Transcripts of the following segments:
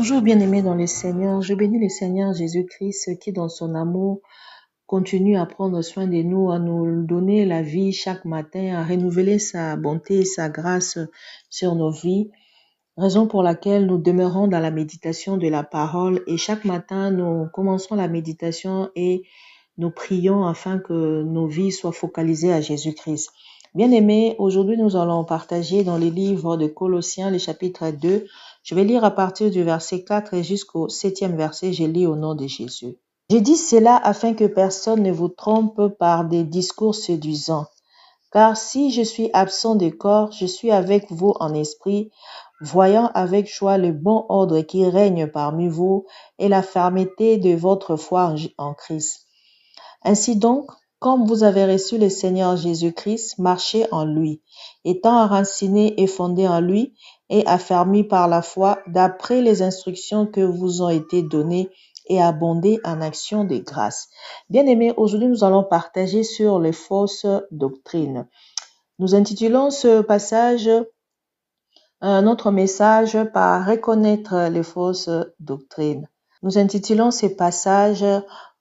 Bonjour bien-aimés dans le Seigneur, je bénis le Seigneur Jésus-Christ qui dans son amour continue à prendre soin de nous, à nous donner la vie chaque matin, à renouveler sa bonté et sa grâce sur nos vies, raison pour laquelle nous demeurons dans la méditation de la parole et chaque matin nous commençons la méditation et nous prions afin que nos vies soient focalisées à Jésus-Christ. Bien-aimés, aujourd'hui nous allons partager dans les livres de Colossiens, le chapitre 2. Je vais lire à partir du verset 4 et jusqu'au 7e verset. Je lis au nom de Jésus. J'ai dit cela afin que personne ne vous trompe par des discours séduisants. Car si je suis absent de corps, je suis avec vous en esprit, voyant avec joie le bon ordre qui règne parmi vous et la fermeté de votre foi en Christ. Ainsi donc, comme vous avez reçu le Seigneur Jésus-Christ, marchez en lui, étant enracinés et fondés en lui et affermis par la foi d'après les instructions que vous ont été données et abondez en actions de grâce. Bien-aimés, aujourd'hui nous allons partager sur les fausses doctrines. Nous intitulons ce passage, notre message par reconnaître les fausses doctrines. Nous intitulons ce passage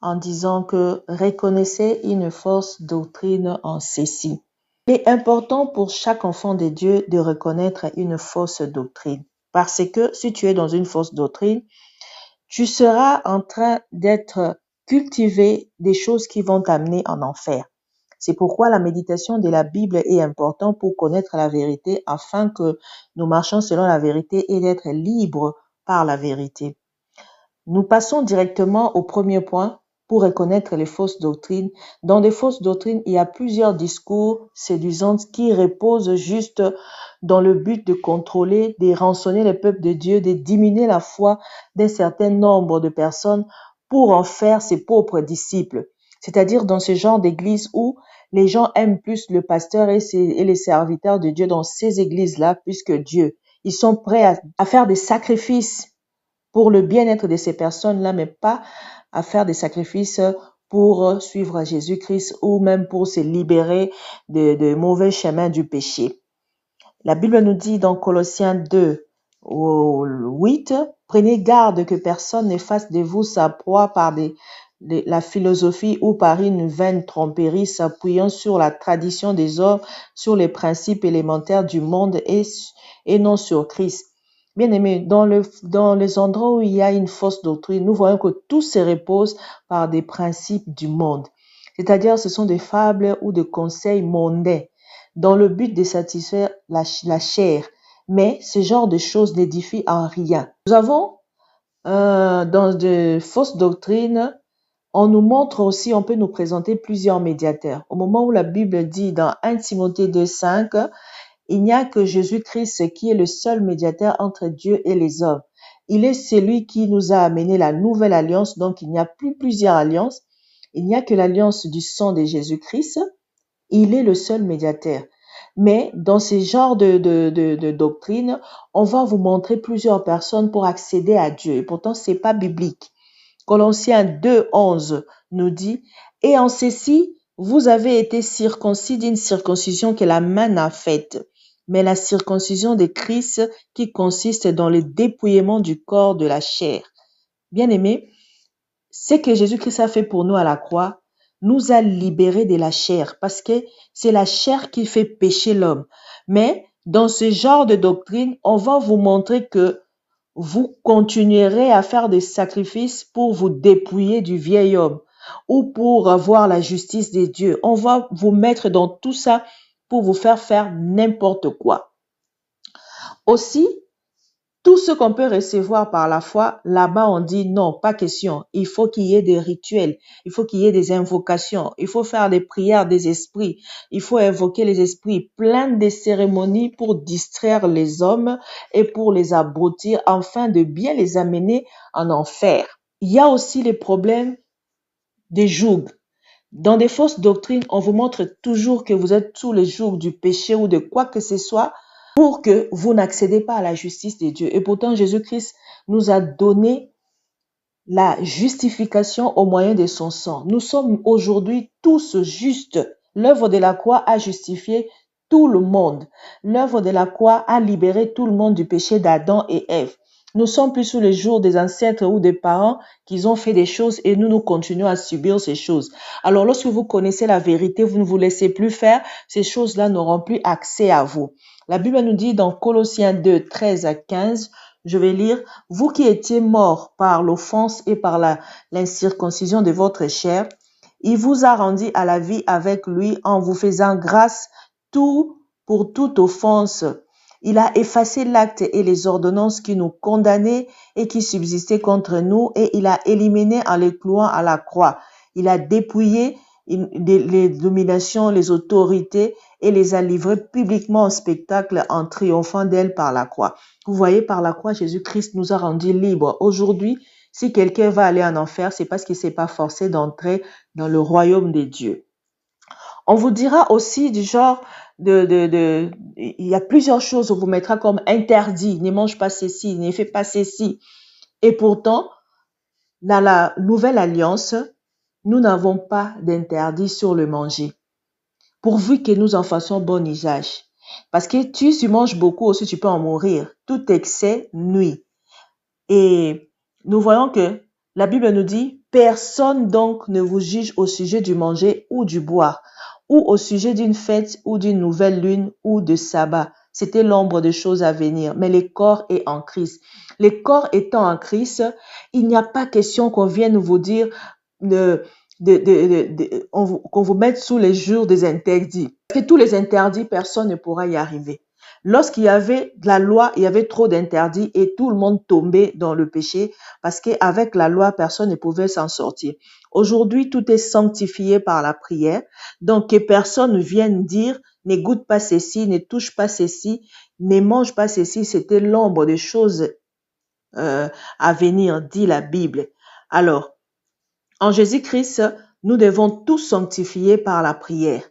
en disant que reconnaissez une fausse doctrine en ceci. Il est important pour chaque enfant de Dieu de reconnaître une fausse doctrine. Parce que si tu es dans une fausse doctrine, tu seras en train d'être cultivé des choses qui vont t'amener en enfer. C'est pourquoi la méditation de la Bible est importante pour connaître la vérité afin que nous marchions selon la vérité et d'être libres par la vérité. Nous passons directement au premier point pour reconnaître les fausses doctrines. Dans les fausses doctrines, il y a plusieurs discours séduisants qui reposent juste dans le but de contrôler, de rançonner le peuple de Dieu, de diminuer la foi d'un certain nombre de personnes pour en faire ses propres disciples. C'est-à-dire dans ce genre d'église où les gens aiment plus le pasteur et les serviteurs de Dieu dans ces églises-là plus que Dieu. Ils sont prêts à faire des sacrifices pour le bien-être de ces personnes-là, mais pas à faire des sacrifices pour suivre Jésus-Christ ou même pour se libérer de mauvais chemins du péché. La Bible nous dit dans Colossiens 2, au 8, « Prenez garde que personne ne fasse de vous sa proie par la philosophie ou par une vaine tromperie s'appuyant sur la tradition des hommes, sur les principes élémentaires du monde et non sur Christ. » Bien-aimés, dans les endroits où il y a une fausse doctrine, nous voyons que tout se repose par des principes du monde. C'est-à-dire, ce sont des fables ou des conseils mondains dans le but de satisfaire la chair. Mais ce genre de choses n'édifie en rien. Nous avons, dans de fausses doctrines, on nous montre aussi, on peut nous présenter plusieurs médiateurs. Au moment où la Bible dit dans 1 Timothée 2,5, il n'y a que Jésus-Christ qui est le seul médiateur entre Dieu et les hommes. Il est celui qui nous a amené la nouvelle alliance, donc il n'y a plus plusieurs alliances. Il n'y a que l'alliance du sang de Jésus-Christ. Il est le seul médiateur. Mais dans ces genres de doctrines, on va vous montrer plusieurs personnes pour accéder à Dieu. Et pourtant, c'est pas biblique. Colossiens 2,11 nous dit, « Et en ceci, vous avez été circoncis d'une circoncision que la main n'a faite, mais la circoncision de Christ qui consiste dans le dépouillement du corps de la chair. » Bien-aimés, ce que Jésus-Christ a fait pour nous à la croix nous a libérés de la chair parce que c'est la chair qui fait pécher l'homme. Mais dans ce genre de doctrine, on va vous montrer que vous continuerez à faire des sacrifices pour vous dépouiller du vieil homme ou pour avoir la justice des dieux. On va vous mettre dans tout ça pour vous faire n'importe quoi. Aussi, tout ce qu'on peut recevoir par la foi, là-bas on dit non, pas question. Il faut qu'il y ait des rituels, il faut qu'il y ait des invocations, il faut faire des prières des esprits, il faut invoquer les esprits, plein de cérémonies pour distraire les hommes et pour les abrutir afin de bien les amener en enfer. Il y a aussi les problèmes des jougs. Dans des fausses doctrines, on vous montre toujours que vous êtes sous le joug du péché ou de quoi que ce soit, pour que vous n'accédez pas à la justice de Dieu. Et pourtant, Jésus-Christ nous a donné la justification au moyen de son sang. Nous sommes aujourd'hui tous justes. L'œuvre de la croix a justifié tout le monde. L'œuvre de la croix a libéré tout le monde du péché d'Adam et Ève. Nous sommes plus sous les jours des ancêtres ou des parents qui ont fait des choses et nous continuons à subir ces choses. Alors, lorsque vous connaissez la vérité, vous ne vous laissez plus faire, ces choses-là n'auront plus accès à vous. La Bible nous dit dans Colossiens 2, 13 à 15, je vais lire, « Vous qui étiez morts par l'offense et par l'incirconcision de votre chair, il vous a rendu à la vie avec lui en vous faisant grâce pour toute offense. Il a effacé l'acte et les ordonnances qui nous condamnaient et qui subsistaient contre nous et il a éliminé en les clouant à la croix. Il a dépouillé les dominations, les autorités et les a livrées publiquement au spectacle en triomphant d'elles par la croix. » Vous voyez, par la croix, Jésus-Christ nous a rendus libres. Aujourd'hui, si quelqu'un va aller en enfer, c'est parce qu'il ne s'est pas forcé d'entrer dans le royaume des dieux. On vous dira aussi du genre il y a plusieurs choses, on vous mettra comme interdit, ne mange pas ceci, ne fais pas ceci. Et pourtant, dans la nouvelle alliance, nous n'avons pas d'interdit sur le manger, pourvu que nous en fassions bon usage. Parce que si tu manges beaucoup aussi, tu peux en mourir. Tout excès nuit. Et nous voyons que la Bible nous dit, personne donc ne vous juge au sujet du manger ou du boire, ou au sujet d'une fête ou d'une nouvelle lune ou de sabbat. C'était l'ombre de choses à venir, mais le corps est en Christ. Le corps étant en Christ, il n'y a pas question qu'on vienne vous dire qu'on vous mette sous les jours des interdits. Parce que tous les interdits, personne ne pourra y arriver. Lorsqu'il y avait de la loi, il y avait trop d'interdits et tout le monde tombait dans le péché parce qu'avec la loi, personne ne pouvait s'en sortir. Aujourd'hui, tout est sanctifié par la prière. Donc, que personne ne vienne dire, ne goûte pas ceci, ne touche pas ceci, ne mange pas ceci. C'était l'ombre des choses à venir, dit la Bible. Alors, en Jésus-Christ, nous devons tout sanctifier par la prière.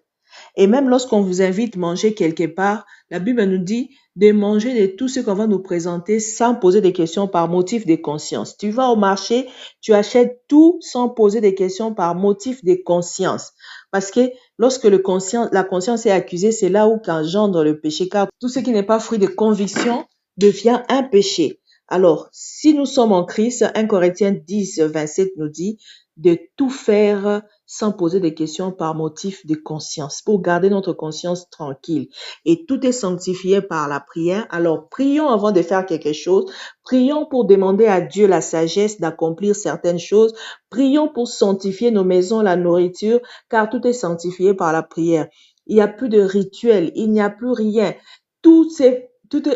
Et même lorsqu'on vous invite à manger quelque part, la Bible nous dit de manger de tout ce qu'on va nous présenter sans poser des questions par motif de conscience. Tu vas au marché, tu achètes tout sans poser des questions par motif de conscience. Parce que lorsque la conscience est accusée, c'est là où qu'engendre le péché, car tout ce qui n'est pas fruit de conviction devient un péché. Alors, si nous sommes en Christ, 1 Corinthiens 10, 27 nous dit de tout faire sans poser des questions par motif de conscience, pour garder notre conscience tranquille. Et tout est sanctifié par la prière. Alors, prions avant de faire quelque chose. Prions pour demander à Dieu la sagesse d'accomplir certaines choses. Prions pour sanctifier nos maisons, la nourriture, car tout est sanctifié par la prière. Il n'y a plus de rituel, il n'y a plus rien. Tout est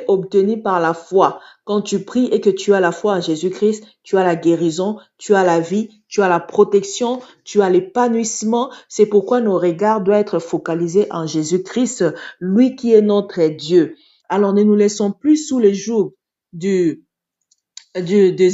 obtenu par la foi. Quand tu pries et que tu as la foi en Jésus-Christ, tu as la guérison, tu as la vie, tu as la protection, tu as l'épanouissement. C'est pourquoi nos regards doivent être focalisés en Jésus-Christ, lui qui est notre Dieu. Alors ne nous laissons plus sous les jougs des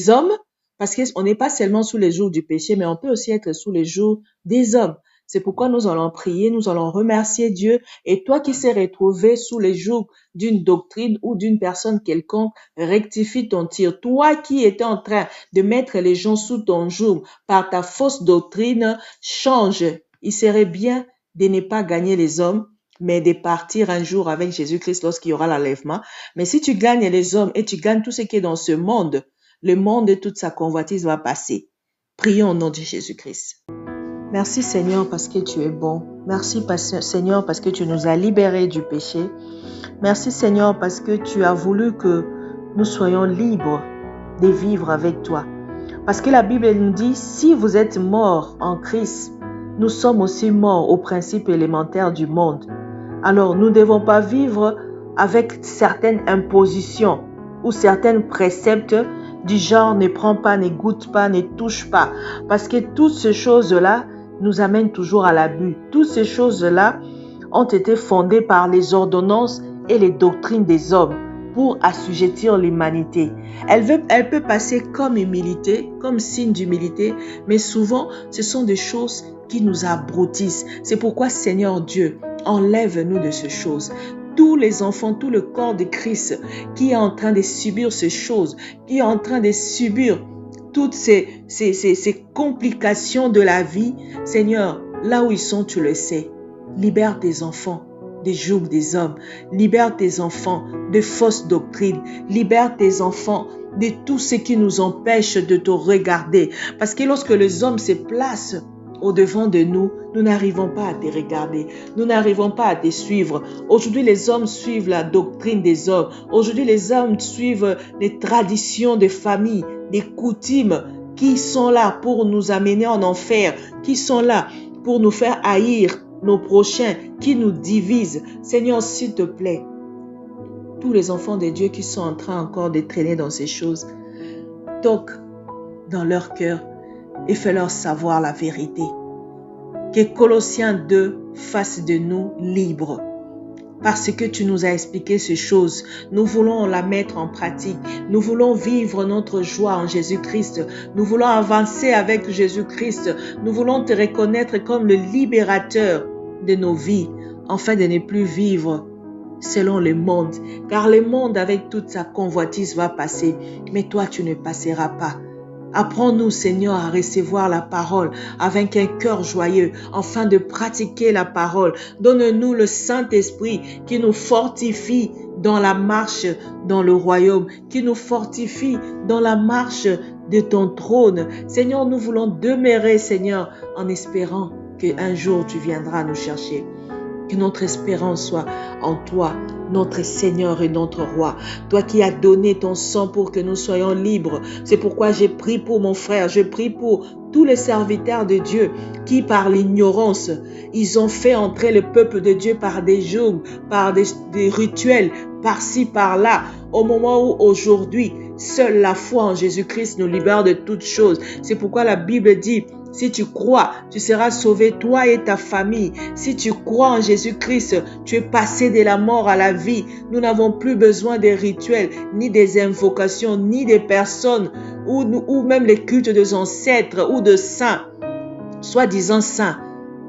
hommes, parce qu'on n'est pas seulement sous les jougs du péché, mais on peut aussi être sous les jougs des hommes. C'est pourquoi nous allons prier, nous allons remercier Dieu. Et toi qui s'est retrouvé sous les jougs d'une doctrine ou d'une personne quelconque, rectifie ton tir. Toi qui étais en train de mettre les gens sous ton joug par ta fausse doctrine, change. Il serait bien de ne pas gagner les hommes, mais de partir un jour avec Jésus-Christ lorsqu'il y aura l'enlèvement. Mais si tu gagnes les hommes et tu gagnes tout ce qui est dans ce monde, le monde et toute sa convoitise va passer. Prions au nom de Jésus-Christ. Merci Seigneur parce que tu es bon. Merci Seigneur parce que tu nous as libérés du péché. Merci Seigneur parce que tu as voulu que nous soyons libres de vivre avec toi. Parce que la Bible nous dit, si vous êtes morts en Christ, nous sommes aussi morts aux principes élémentaires du monde. Alors nous ne devons pas vivre avec certaines impositions ou certains préceptes du genre ne prends pas, ne goûte pas, ne touche pas. Parce que toutes ces choses-là nous amènent toujours à l'abus. Toutes ces choses-là ont été fondées par les ordonnances et les doctrines des hommes pour assujettir l'humanité. Elle peut passer comme humilité, comme signe d'humilité, mais souvent, ce sont des choses qui nous abrutissent. C'est pourquoi, Seigneur Dieu, enlève-nous de ces choses. Tous les enfants, tout le corps de Christ qui est en train de subir ces choses, qui est en train de subir toutes ces complications de la vie, Seigneur, là où ils sont, tu le sais. Libère tes enfants des jougs des hommes. Libère tes enfants de fausses doctrines. Libère tes enfants de tout ce qui nous empêche de te regarder. Parce que lorsque les hommes se placent au-devant de nous, nous n'arrivons pas à te regarder. Nous n'arrivons pas à te suivre. Aujourd'hui, les hommes suivent la doctrine des hommes. Aujourd'hui, les hommes suivent les traditions des familles, des coutumes qui sont là pour nous amener en enfer, qui sont là pour nous faire haïr nos prochains, qui nous divisent. Seigneur, s'il te plaît, tous les enfants de Dieu qui sont en train encore de traîner dans ces choses, toque dans leur cœur et fais-leur savoir la vérité. Que Colossiens 2 fasse de nous libres. Parce que tu nous as expliqué ces choses, nous voulons la mettre en pratique. Nous voulons vivre notre joie en Jésus-Christ. Nous voulons avancer avec Jésus-Christ. Nous voulons te reconnaître comme le libérateur de nos vies, afin de ne plus vivre selon le monde. Car le monde avec toute sa convoitise va passer, mais toi tu ne passeras pas. Apprends-nous, Seigneur, à recevoir la parole avec un cœur joyeux, afin de pratiquer la parole. Donne-nous le Saint-Esprit qui nous fortifie dans la marche dans le royaume, qui nous fortifie dans la marche de ton trône. Seigneur, nous voulons demeurer, Seigneur, en espérant qu'un jour tu viendras nous chercher. Que notre espérance soit en toi, notre Seigneur et notre Roi. Toi qui as donné ton sang pour que nous soyons libres. C'est pourquoi j'ai prié pour mon frère, je prie pour tous les serviteurs de Dieu qui, par l'ignorance, ils ont fait entrer le peuple de Dieu par des jours, par des rituels, par-ci, par-là. Au moment où aujourd'hui, seule la foi en Jésus-Christ nous libère de toutes choses. C'est pourquoi la Bible dit: si tu crois, tu seras sauvé, toi et ta famille. Si tu crois en Jésus-Christ, tu es passé de la mort à la vie. Nous n'avons plus besoin des rituels, ni des invocations, ni des personnes, ou même les cultes des ancêtres ou de saints, soi-disant saints.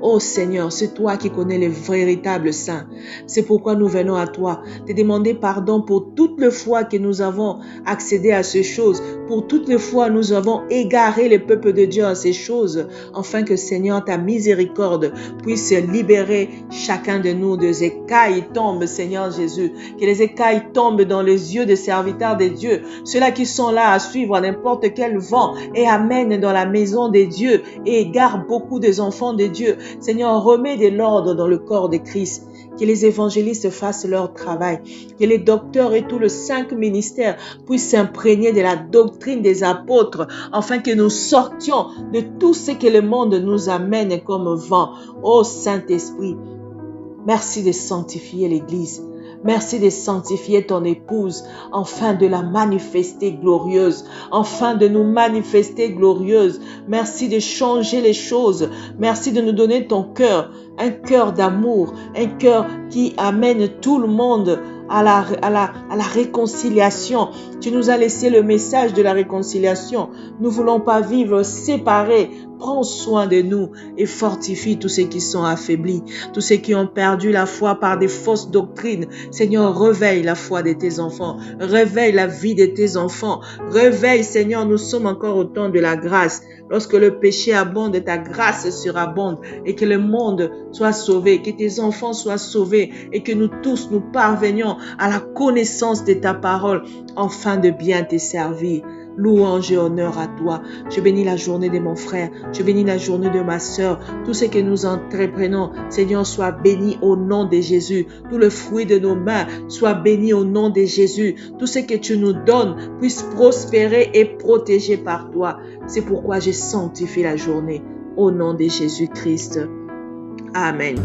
Oh Seigneur, c'est toi qui connais les véritables saints. C'est pourquoi nous venons à toi, te demander pardon pour toutes les fois que nous avons accédé à ces choses, pour toutes les fois nous avons égaré le peuple de Dieu à ces choses, afin que Seigneur, ta miséricorde puisse libérer chacun de nous. Des écailles tombent, Seigneur Jésus, que les écailles tombent dans les yeux des serviteurs de Dieu, ceux-là qui sont là à suivre n'importe quel vent et amènent dans la maison de Dieu et égarent beaucoup des enfants de Dieu. Seigneur, remets de l'ordre dans le corps de Christ. Que les évangélistes fassent leur travail. Que les docteurs et tout le 5 ministères puissent s'imprégner de la doctrine des apôtres, afin que nous sortions de tout ce que le monde nous amène comme vent. Ô Saint-Esprit, merci de sanctifier l'Église. Merci de sanctifier ton épouse, afin de la manifester glorieuse, afin de nous manifester glorieuse. Merci de changer les choses. Merci de nous donner ton cœur, un cœur d'amour, un cœur qui amène tout le monde à la réconciliation. Tu nous as laissé le message de la réconciliation. Nous ne voulons pas vivre séparés. Prends soin de nous et fortifie tous ceux qui sont affaiblis, tous ceux qui ont perdu la foi par des fausses doctrines. Seigneur, réveille la foi de tes enfants, réveille la vie de tes enfants, réveille, Seigneur, nous sommes encore au temps de la grâce. Lorsque le péché abonde, ta grâce surabonde, et que le monde soit sauvé, que tes enfants soient sauvés, et que nous tous nous parvenions à la connaissance de ta parole, afin de bien te servir. Louange et honneur à toi. Je bénis la journée de mon frère. Je bénis la journée de ma sœur. Tout ce que nous entreprenons, Seigneur, soit béni au nom de Jésus. Tout le fruit de nos mains soit béni au nom de Jésus. Tout ce que tu nous donnes puisse prospérer et protéger par toi. C'est pourquoi je sanctifie la journée au nom de Jésus-Christ. Amen.